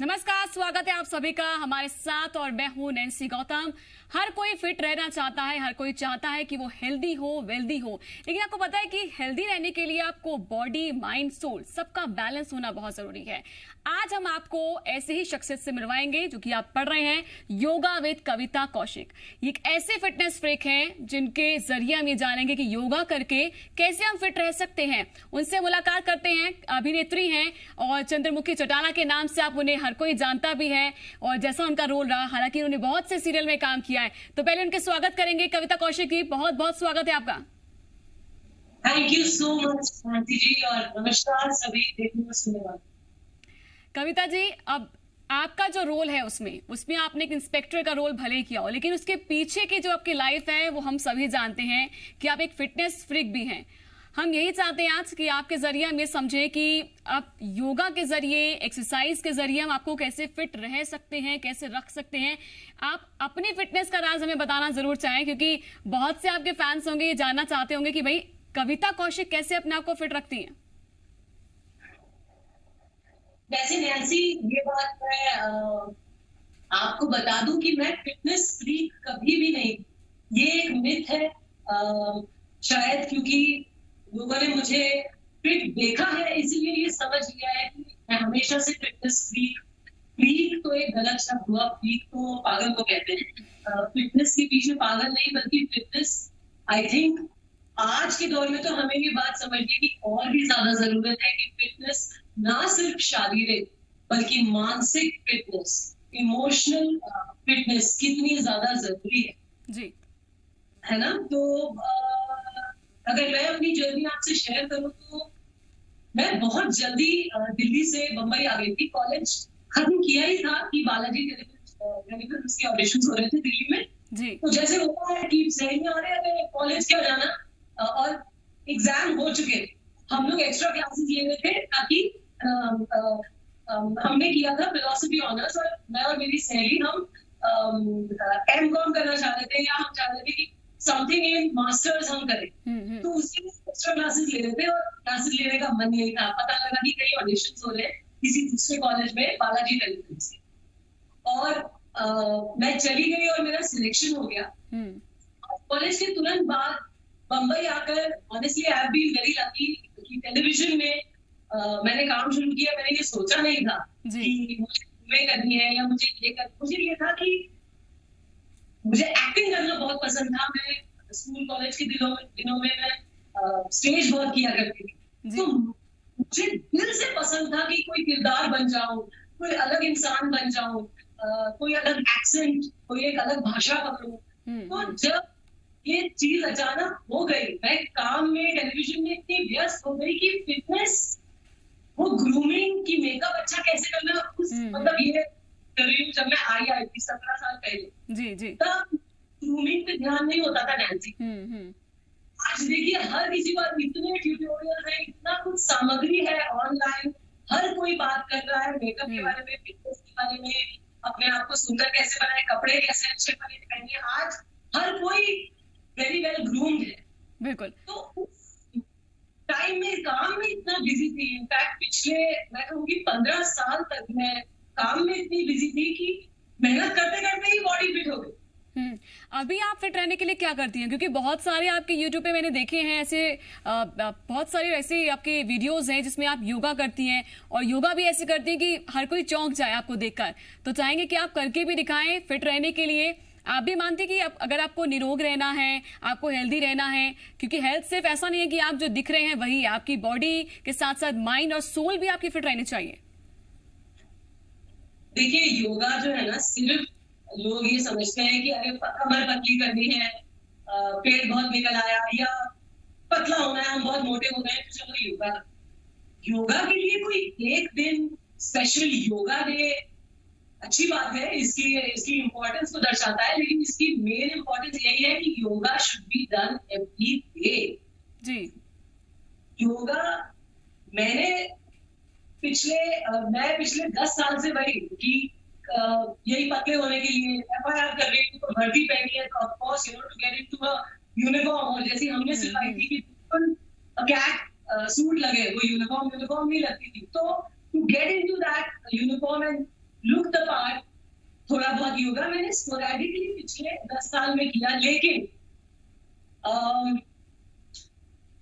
नमस्कार, स्वागत है आप सभी का हमारे साथ और मैं हूं नैन्सी गौतम। हर कोई फिट रहना चाहता है, हर कोई चाहता है कि वो हेल्दी हो, वेल्दी हो, लेकिन आपको पता है कि हेल्दी रहने के लिए आपको बॉडी, माइंड, सोल सबका बैलेंस होना बहुत जरूरी है। आज हम आपको ऐसे ही शख्सियत से मिलवाएंगे जो कि आप पढ़ रहे हैं, योगा विद कविता कौशिक। ये एक ऐसे फिटनेस फ्रीक हैं जिनके जरिए हम ये जानेंगे कि योगा करके कैसे हम फिट रह सकते हैं। उनसे मुलाकात करते हैं। अभिनेत्री हैं और चंद्रमुखी चौटाला के नाम से आप उन्हें हर कोई जानता भी है और जैसा उनका रोल रहा, हालांकि उन्होंने बहुत से सीरियल में काम किया है। तो पहले उनके स्वागत करेंगे कविता कौशिक की। बहुत बहुत स्वागत है आपका। थैंक यू सो मच शांति जी और नमस्कार सभी देखने सुनने वाले। कविता जी, अब आपका जो रोल है उसमें आपने एक इंस्पेक्टर का रोल भले ही किया हो, लेकिन उसके पीछे की जो आपकी लाइफ है वो हम सभी जानते हैं कि आप एक फिटनेस फ्रीक भी हैं। हम यही चाहते हैं आज कि आपके जरिए हम ये समझे कि आप योगा के जरिए, एक्सरसाइज के जरिए हम आपको कैसे फिट रह सकते हैं, कैसे रख सकते हैं। आप अपनी फिटनेस का राज हमें बताना जरूर चाहें, क्योंकि बहुत से आपके फैंस होंगे, ये जानना चाहते होंगे कि भाई कविता कौशिक कैसे अपने आप को फिट रखती हैं। वैसे नैन्सी, ये बात मैं आपको बता दूं कि मैं फिटनेस फ्रीक कभी भी नहीं। ये एक मिथ है। शायद क्योंकि लोगों ने मुझे फिट देखा है इसीलिए ये समझ लिया है कि मैं हमेशा से फिटनेस फ्रीक। फ्रीक तो एक गलत शब्द हुआ, फ्रीक तो पागल को कहते हैं। फिटनेस के पीछे पागल नहीं बल्कि फिटनेस, आई थिंक आज के दौर में तो हमें ये बात समझने की और भी ज्यादा जरूरत है कि फिटनेस ना सिर्फ शारीरिक बल्कि मानसिक फिटनेस, इमोशनल फिटनेस कितनी ज्यादा जरूरी है जी, है ना। तो अगर मैं अपनी जर्नी आपसे शेयर करूं तो मैं बहुत जल्दी दिल्ली से बंबई आ गई थी। कॉलेज खत्म किया ही था कि बालाजी टेलीविजन के ऑडिशंस हो रहे थे दिल्ली में जी। तो जैसे होता है कि सहेलियां आ रहे हैं कॉलेज क्या जाना, और एग्जाम हो चुके थे। हम लोग एक्स्ट्रा क्लासेस ले रहे थे ताकि हमने किया था फिलोसफी ऑनर्स और मैं और मेरी सहेली हम एमकॉम करना चाहते थे या हम चाहते थे कि समथिंग इन मास्टर्स हम करें। तो उसी में एक्स्ट्रा क्लासेस ले रहे थे और क्लासेस लेने का मन नहीं था। पता लगा कि कई ऑडिशंस हो रहे हैं किसी दूसरे कॉलेज में बालाजी टेलीविजन से, और मैं चली गई और मेरा सिलेक्शन हो गया। कॉलेज के तुरंत बाद बंबई आकर honestly I have been very lucky कि टेलीविजन में मैंने काम शुरू किया। मैंने ये सोचा नहीं था कि मुझे फिल्में करनी है या मुझे ये था कि मुझे एक्टिंग करना बहुत पसंद था। मैं स्कूल कॉलेज के दिनों में मैं स्टेज वर्क किया करती थी। तो मुझे दिल से पसंद था कि कोई किरदार बन जाऊं, कोई अलग इंसान बन जाऊं, कोई अलग एक्सेंट, कोई एक अलग भाषा पकड़ूं। तो जब ये चीज अचानक हो गई, मैं काम में टेलीविजन में इतनी व्यस्त हो गई कि फिटनेस, वो ग्रूमिंग की मेकअप अच्छा कैसे करना, उस मतलब ये करीब जब मैं आई थी 17 साल पहले, जी जी, तब ग्रूमिंग पे ध्यान नहीं होता था नैन्सी। आज देखिए हर किसी पर इतने ट्यूटोरियल है, इतना कुछ सामग्री है ऑनलाइन, हर कोई बात कर रहा है मेकअप के बारे में, फिटनेस के बारे में, अपने आप को सुंदर कैसे बनाए, कपड़े कैसे अच्छे पहने। आज हर कोई वेरी वेल ग्रूम्ड है। बिल्कुल। तो टाइम में काम में इतना बिजी थी, इनफैक्ट पिछले मैं कहूँगी 15 साल तक मैं काम में इतनी बिजी थी कि मेहनत करते करते ही बॉडी फिट हो गई। अभी आप फिट रहने के लिए क्या करती हैं? क्योंकि बहुत सारे आपके YouTube पे मैंने देखे हैं ऐसे बहुत सारे ऐसे आपके वीडियोस हैं जिसमें आप योगा करती हैं और योगा भी ऐसे करती हैं कि हर कोई चौंक जाए आपको देखकर। तो चाहेंगे कि आप करके भी दिखाएं फिट रहने के लिए। आप भी मानते हैं कि अगर आपको निरोग रहना है, आपको हेल्दी रहना है, क्योंकि हेल्थ सिर्फ ऐसा नहीं है कि आप जो दिख रहे हैं वही, आपकी बॉडी के साथ साथ माइंड और सोल भी आपकी फिट रहनी चाहिए। देखिए योगा जो है ना, सिर्फ लोग ये समझते हैं कि अरे कमर पतली करनी है, पेट बहुत निकल आया या पतला होना है, हम बहुत मोटे हो गए तो चलो योगा। योगा के लिए कोई एक दिन स्पेशल योगा डे अच्छी बात है, इसकी इम्पोर्टेंस को दर्शाता है, लेकिन इसकी मेन इम्पोर्टेंस यही है कि yoga should be done every day. जी, योगा मैं पिछले 10 साल से वही कि यही पतले होने के लिए FIR कर रही हूँ, तो वर्दी पहनी है तो of course to get into a uniform, और जैसी हमने सिखाई थी कि कैट सूट लगे, वो यूनिफॉर्म नहीं लगती थी। तो to get into that uniform and look the part. थोड़ा बहुत योगा मैंने स्पोरेडिकली पिछले 10 साल में किया, लेकिन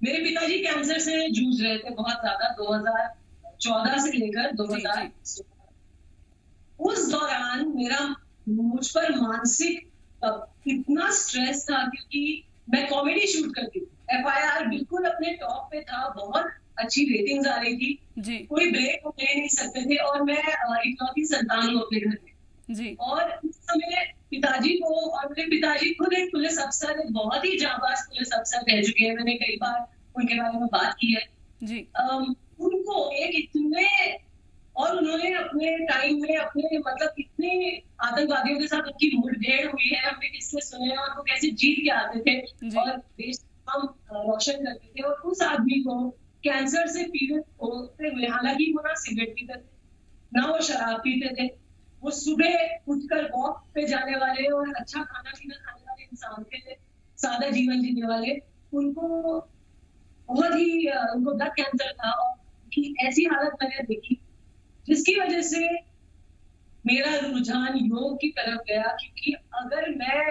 मेरे पिताजी कैंसर से जूझ रहे थे बहुत ज्यादा, 2014 से लेकर 2016। उस दौरान मेरा मुझ पर मानसिक इतना स्ट्रेस था, क्योंकि मैं कॉमेडी शूट करती थी। FIR बिल्कुल अपने टॉप पे था, बहुत अच्छी रेटिंग्स आ रही थी, कोई ब्रेक ले नहीं सकते थे, और मैं इकलौती संतान हूँ अपने घर में जी। और उस समय पिताजी को, और मेरे पिताजी खुद एक पुलिस अफसर, एक बहुत ही जांबाज पुलिस अफसर रह चुके हैं, मैंने कई बार उनके बारे में बात की है जी। उनको एक इतने, और उन्होंने अपने टाइम में अपने मतलब इतने आतंकवादियों के साथ उनकी मुठभेड़ हुई है, हमने किससे सुने हैं, और वो कैसे जीत के आते थे और देश हम रोशन करते थे। और उस आदमी को कैंसर से पीड़ित होते हुए, हालांकि वो ना सिगरेट पीते थे, ना वो शराब पीते थे, वो सुबह उठकर वॉक पे जाने वाले और अच्छा खाना पीना खाने वाले इंसान थे, सादा जीवन जीने वाले। उनको बहुत ही उनको ब्लड कैंसर था, और उनकी ऐसी हालत मैंने देखी, जिसकी वजह से मेरा रुझान योग की तरफ गया। क्योंकि अगर मैं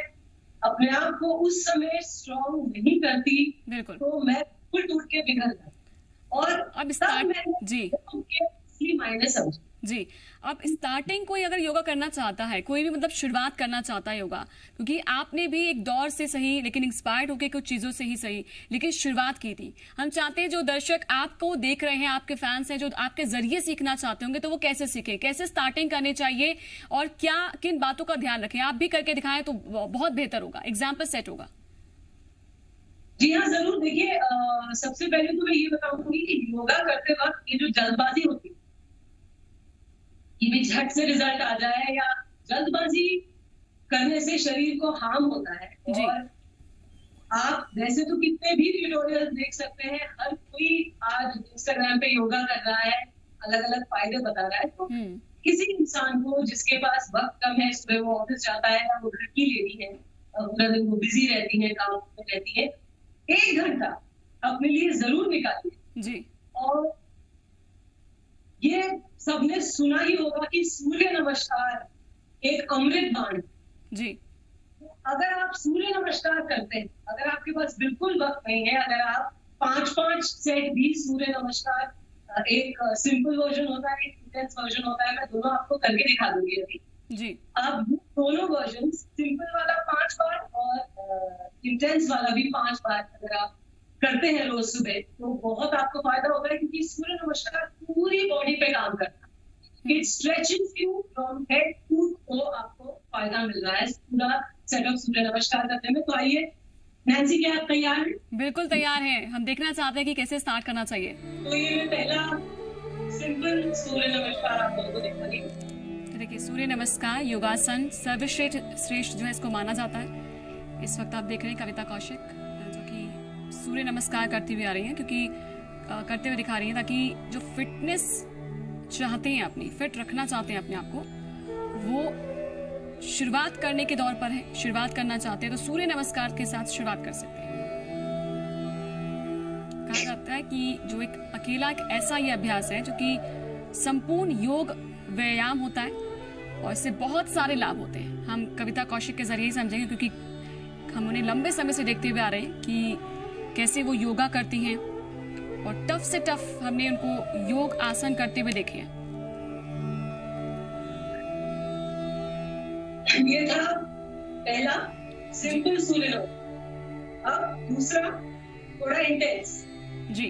अपने आप को उस समय स्ट्रॉन्ग नहीं करती तो मैं बिल्कुल टूट के बिगड़ गई। और अब जी मायने समझ जी, अब स्टार्टिंग कोई अगर योगा करना चाहता है, कोई भी मतलब शुरुआत करना चाहता है योगा, क्योंकि आपने भी एक दौर से सही लेकिन इंस्पायर्ड होकर कुछ चीजों से ही सही लेकिन शुरुआत की थी। हम चाहते हैं जो दर्शक आपको देख रहे हैं, आपके फैंस हैं, जो आपके जरिए सीखना चाहते होंगे, तो वो कैसे सीखे, कैसे स्टार्टिंग करनी चाहिए और क्या किन बातों का ध्यान रखें? आप भी करके दिखाएं तो बहुत बेहतर होगा, एग्जाम्पल सेट होगा। जी हाँ, जरूर। देखिए, सबसे पहले तो मैं ये बताऊंगी कि योगा करते वक्त ये जो जल्दबाजी होती है कि भी झट से रिजल्ट आ जाए, या जल्दबाजी करने से शरीर को हार्म होता है। और आप वैसे तो कितने भी ट्यूटोरियल देख सकते हैं, हर कोई आज इंस्टाग्राम पे योगा कर रहा है, अलग अलग फायदे बता रहा है। तो किसी इंसान को जिसके पास वक्त कम है, सुबह वो ऑफिस जाता है या वो घर की लेडी है, पूरा दिन वो बिजी रहती है, काम में रहती है, 1 घंटा अपने लिए जरूर निकालिए जी। और ये सबने सुना ही होगा कि सूर्य नमस्कार एक अमृत बाण जी। अगर आप सूर्य नमस्कार करते हैं, अगर आपके पास बिल्कुल वक्त नहीं है, अगर आप 5-5 सेट भी सूर्य नमस्कार, एक सिंपल वर्जन होता है, एक इंटेंस वर्जन होता है, मैं दोनों आपको करके दिखा दूंगी अभी जी। आप दोनों वर्जन, सिंपल वाला 5 बार और इंटेंस वाला भी 5 बार अगर आप करते हैं रोज सुबह, तो बहुत आपको फायदा होगा है, क्योंकि सूर्य नमस्कार पूरी बॉडी पे काम करता है। It stretches you from head to toe, आपको फायदा मिल रहा है पूरा सेटअप सूर्य नमस्कार करने में। तो आइए नैन्सी, क्या आप तैयार हैं? बिल्कुल तैयार हैं, हम देखना चाहते हैं कि कैसे स्टार्ट करना चाहिए। तो ये पहला सिंपल सूर्य नमस्कार आप लोगों को दिखाइए। देखिए, सूर्य नमस्कार योगासन सर्वश्रेष्ठ जो है इसको माना जाता है। इस वक्त आप देख रहे हैं कविता कौशिक जो कि सूर्य नमस्कार करती हुई आ रही हैं, क्योंकि करते हुए दिखा रही हैं, ताकि जो फिटनेस चाहते हैं, अपनी फिट रखना चाहते हैं अपने आप को, वो शुरुआत करने के दौर पर है, शुरुआत करना चाहते हैं तो सूर्य नमस्कार के साथ शुरुआत कर सकते हैं। कहा जाता है कि जो एक अकेला एक ऐसा ये अभ्यास है जो कि संपूर्ण योग व्यायाम होता है और इससे बहुत सारे लाभ होते हैं। हम कविता कौशिक के जरिए ही समझेंगे, क्योंकि हम उन्हें लंबे समय से देखते हुए आ रहे हैं कि कैसे वो योगा करती हैं, और टफ से टफ हमने उनको योग आसन करते हुए देखे हैं। ये था पहला सिंपल सूर्य नमस्कार। अब दूसरा थोड़ा इंटेंस जी।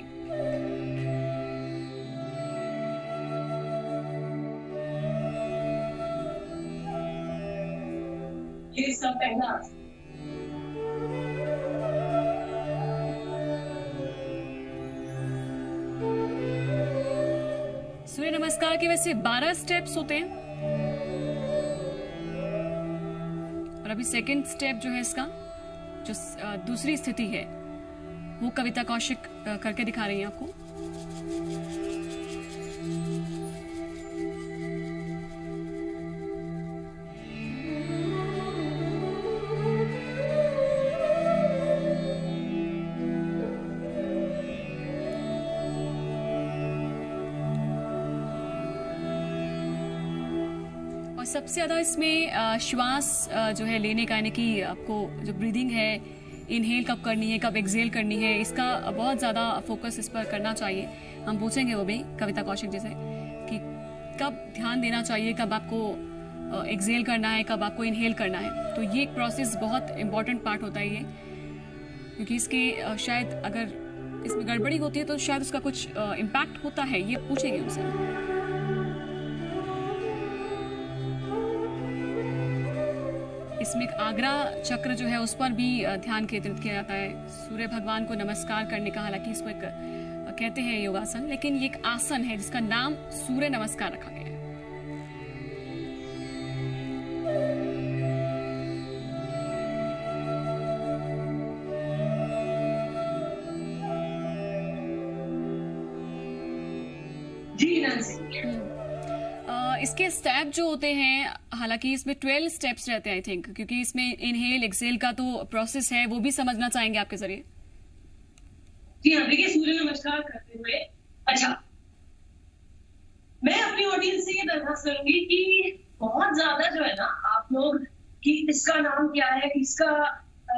ये सब पहला सूर्य नमस्कार के वैसे 12 स्टेप्स होते हैं, और अभी सेकंड स्टेप जो है इसका, जो दूसरी स्थिति है, वो कविता कौशिक करके दिखा रही है आपको। सबसे ज्यादा इसमें श्वास जो है लेने का, यानी कि आपको जो ब्रीदिंग है, इनहेल कब करनी है, कब एक्सहेल करनी है, इसका बहुत ज्यादा फोकस इस पर करना चाहिए। हम पूछेंगे वो भी कविता कौशिक जी से कि कब ध्यान देना चाहिए, कब आपको एक्सहेल करना है, कब आपको इनहेल करना है। तो ये एक प्रोसेस बहुत इंपॉर्टेंट पार्ट होता है ये, क्योंकि इसके शायद अगर इसमें गड़बड़ी होती है तो शायद उसका कुछ इम्पैक्ट होता है। ये पूछेंगे उनसे। इसमें एक आग्रा चक्र जो है उस पर भी ध्यान केंद्रित किया जाता है। सूर्य भगवान को नमस्कार करने का, हालांकि इसको एक कहते हैं योगासन, लेकिन ये एक आसन है जिसका नाम सूर्य नमस्कार रखा गया है। जी नैंसी। इसके स्टेप जो होते हैं, हालांकि इसमें 12 स्टेप्स रहते हैं आई थिंक, क्योंकि इसमें इनहेल एक्सहेल का तो प्रोसेस है, वो भी समझना चाहेंगे आपके जरिए। जी हाँ, देखिए सूर्य नमस्कार करते हुए, अच्छा मैं अपनी ऑडियंस से ये दरखास्त करूंगी कि बहुत ज्यादा जो है ना आप लोग कि इसका नाम क्या है, इसका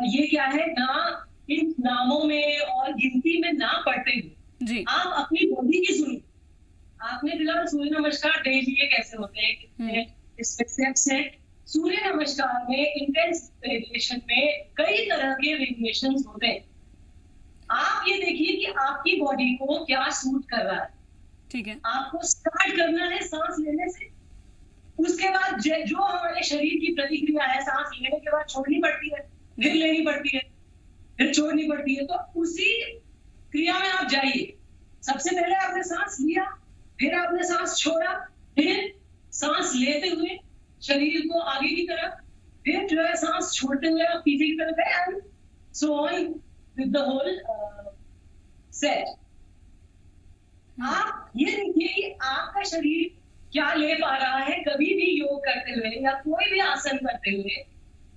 ये क्या है ना, इन नामों में और गिनती में ना पढ़ते हुए जी आप अपनी बॉडी की सुनिए। आपने फिलहाल सूर्य नमस्कार देख लिए कैसे होते हैं, कितने इसमें स्टेप्स हैं। सूर्य नमस्कार में इंटेंस वेरिएशन में कई तरह के वेरिएशंस होते हैं। आप ये देखिए कि आपकी बॉडी को क्या सूट कर रहा है। ठीक है, आपको स्टार्ट करना है सांस लेने से, उसके बाद जो हमारे शरीर की प्रतिक्रिया है, सांस लेने के बाद छोड़नी पड़ती है, फिर लेनी पड़ती है, फिर छोड़नी पड़ती है, तो उसी क्रिया में आप जाइए। सबसे पहले आपने सांस लिया, फिर आपने सांस छोड़ा, फिर सांस लेते हुए शरीर को आगे की तरफ, फिर जो है सांस छोड़ते हुए आप पीछे की तरफ है, and so on with the whole set. आप ये देखिए कि आपका शरीर क्या ले पा रहा है। कभी भी योग करते हुए या कोई भी आसन करते हुए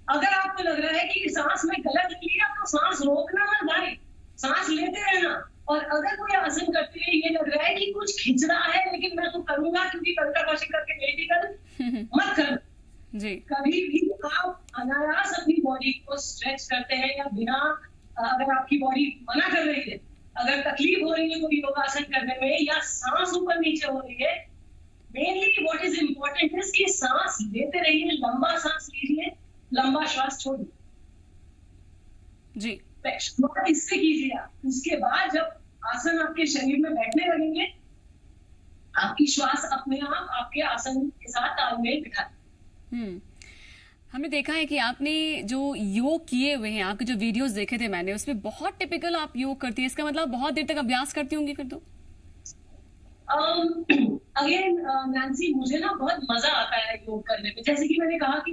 अगर आपको लग रहा है कि सांस में गलत लिया, तो सांस रोकना मत भाई, सांस लेते रहना। और अगर कोई आसन करते हुए ये लग रहा है कि कुछ खिंच रहा है, लेकिन मैं तो करूंगा क्योंकि कविता कौशिक करके गई थी कल, मत कर जी। कभी भी आप अनायास अपनी बॉडी को स्ट्रेच करते हैं या बिना, अगर आपकी बॉडी मना कर रही है, अगर तकलीफ हो रही है कोई योगासन करने में या सांस ऊपर नीचे हो रही है, मेनली व्हाट इज इम्पोर्टेंट है कि सांस लेते रहिए, लंबा सांस लीजिए, लंबा श्वास छोड़िए जी। शुरुआत इससे कीजिए आप। उसके बाद जब आसन आपके शरीर में बैठने लगेंगे, आपकी श्वास अपने आप आपके आसन के साथ तालमेल बिठाए। हमने देखा है कि आपने जो योग किए हुए हैं, आपके जो वीडियोस देखे थे मैंने, उसमें बहुत टिपिकल आप योग करती हैं। इसका मतलब बहुत देर तक अभ्यास करती होंगी फिर तो। अगेन नैंसी, मुझे ना बहुत मजा आता है योग करने में। जैसे कि मैंने कहा कि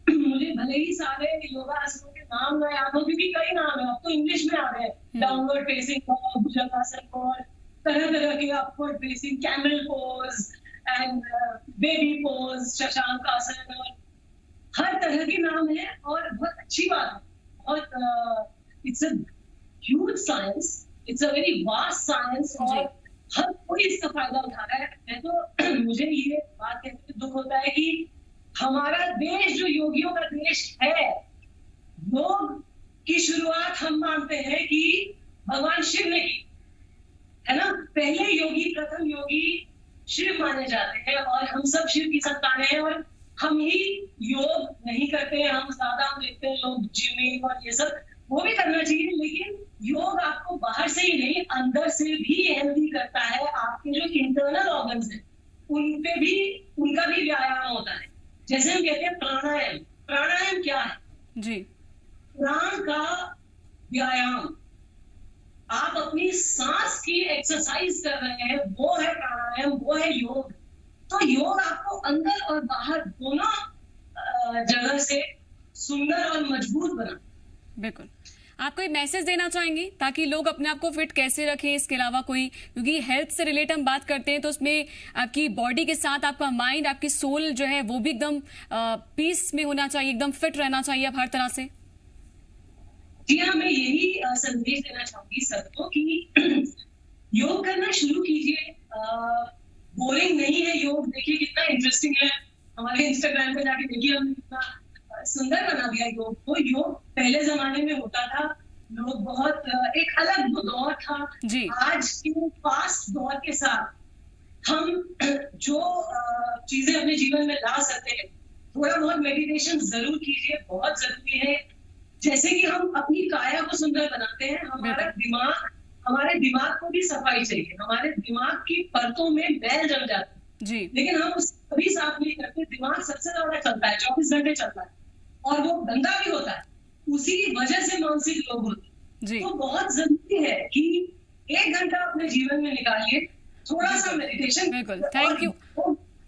मुझे भले ही सारे योगा आसनों के नाम ना याद हो, क्योंकि कई नाम है, अब तो इंग्लिश में आ गए, डाउनवर्ड फेसिंग भुजंगासन और तरह तरह के upward facing, camel pose and baby pose, Shashank आसन, और हर तरह के नाम है। और बहुत अच्छी बात है, बहुत it's a huge science, it's a very vast science, और हर कोई इसका फायदा उठा रहा है। मैं तो मुझे ये बात कहते हुए दुख होता है कि हमारा देश जो योगियों का देश है, योग की शुरुआत हम मानते हैं कि भगवान शिव ने की है ना। पहले योगी, प्रथम योगी शिव माने जाते हैं, और हम सब शिव की संतानें हैं, और हम ही योग नहीं करते हैं। हम ज्यादा देखते हैं लोग जिमिंग और ये सब, वो भी करना चाहिए, लेकिन योग आपको बाहर से ही नहीं अंदर से भी हेल्दी करता है। आपके जो इंटरनल ऑर्गन्स हैं उन पे भी, उनका भी व्यायाम होता है। जैसे हम कहते हैं प्राणायाम, प्राणायाम क्या है जी? प्राण का व्यायाम। आप अपनी सांस की एक्सरसाइज कर रहे हैं, वो है प्राणायाम, वो है योग। तो योग आपको अंदर और बाहर दोनों जगह से सुंदर और मजबूत बना। बिल्कुल। आप कोई मैसेज देना चाहेंगी ताकि लोग अपने आप को फिट कैसे रखें? इसके अलावा कोई, क्योंकि हेल्थ से रिलेट हम बात करते हैं तो उसमें आपकी बॉडी के साथ आपका माइंड, आपकी सोल जो है वो भी एकदम पीस में होना चाहिए, एकदम फिट रहना चाहिए आप हर तरह से। जी हाँ, मैं यही संदेश देना चाहूंगी सबको कि योग करना शुरू कीजिए। बोरिंग नहीं है योग, देखिए कितना इंटरेस्टिंग है। हमारे इंस्टाग्राम पे जाके देखिए, हम इतना सुंदर बना दिया योग को। योग पहले जमाने में होता था, लोग बहुत एक अलग दौर था। आज के फास्ट दौर के साथ हम जो चीजें अपने जीवन में ला सकते हैं, थोड़ा बहुत मेडिटेशन जरूर कीजिए, बहुत जरूरी है। जैसे कि हम अपनी काया को सुंदर बनाते हैं, हमारे दिमाग को भी सफाई चाहिए। हमारे दिमाग की परतों में मैल जम जाती है, लेकिन हम उसे कभी साफ नहीं करते। दिमाग सबसे ज्यादा चलता है, 24 घंटे चलता है, और वो गंदा भी होता है। उसी वजह से मानसिक रोग होते हैं। तो बहुत जरूरी है कि 1 घंटा अपने जीवन में निकालिए, थोड़ा सा मेडिटेशन। बिल्कुल, थैंक यू।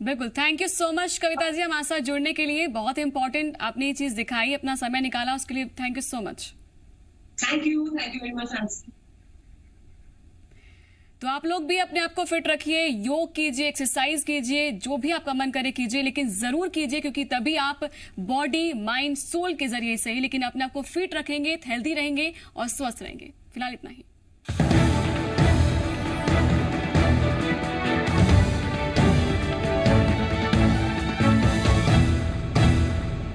बिल्कुल, thank you so much Kavita ji हमारे साथ जुड़ने के लिए। बहुत इंपॉर्टेंट आपने ये चीज दिखाई, अपना समय निकाला, उसके लिए thank you so much. Thank you very much. तो आप लोग भी अपने आप को फिट रखिए, योग कीजिए, एक्सरसाइज कीजिए, जो भी आपका मन करे कीजिए, लेकिन जरूर कीजिए, क्योंकि तभी आप बॉडी, माइंड, सोल के जरिए से ही, लेकिन अपने आप को फिट रखेंगे, हेल्दी रहेंगे और स्वस्थ रहेंगे। फिलहाल इतना ही।